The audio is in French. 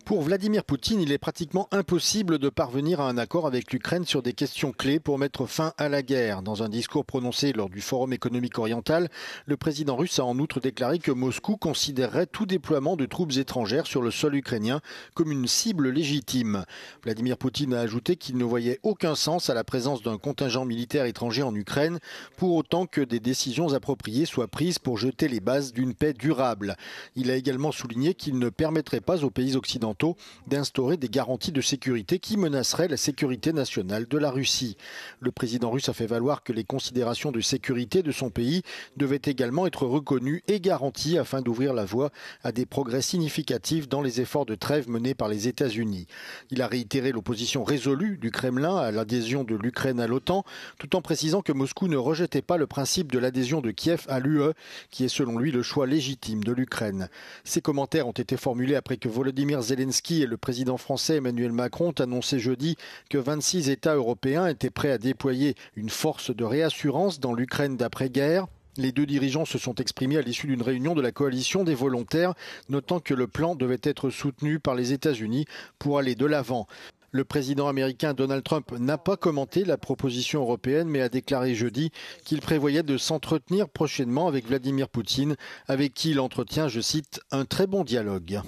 Pour Vladimir Poutine, il est pratiquement impossible de parvenir à un accord avec l'Ukraine sur des questions clés pour mettre fin à la guerre. Dans un discours prononcé lors du Forum économique oriental, le président russe a en outre déclaré que Moscou considérerait tout déploiement de troupes étrangères sur le sol ukrainien comme une cible légitime. Vladimir Poutine a ajouté qu'il ne voyait aucun sens à la présence d'un contingent militaire étranger en Ukraine, pour autant que des décisions appropriées soient prises pour jeter les bases d'une paix durable. Il a également souligné qu'il ne permettrait pas aux pays occidentaux d'instaurer des garanties de sécurité qui menaceraient la sécurité nationale de la Russie. Le président russe a fait valoir que les considérations de sécurité de son pays devaient également être reconnues et garanties afin d'ouvrir la voie à des progrès significatifs dans les efforts de trêve menés par les États-Unis. Il a réitéré l'opposition résolue du Kremlin à l'adhésion de l'Ukraine à l'OTAN, tout en précisant que Moscou ne rejetait pas le principe de l'adhésion de Kiev à l'UE, qui est selon lui le choix légitime de l'Ukraine. Ces commentaires ont été formulés après que Volodymyr Zelensky et le président français Emmanuel Macron ont annoncé jeudi que 26 États européens étaient prêts à déployer une force de réassurance dans l'Ukraine d'après-guerre. Les deux dirigeants se sont exprimés à l'issue d'une réunion de la coalition des volontaires, notant que le plan devait être soutenu par les États-Unis pour aller de l'avant. Le président américain Donald Trump n'a pas commenté la proposition européenne, mais a déclaré jeudi qu'il prévoyait de s'entretenir prochainement avec Vladimir Poutine, avec qui il entretient, je cite, un très bon dialogue.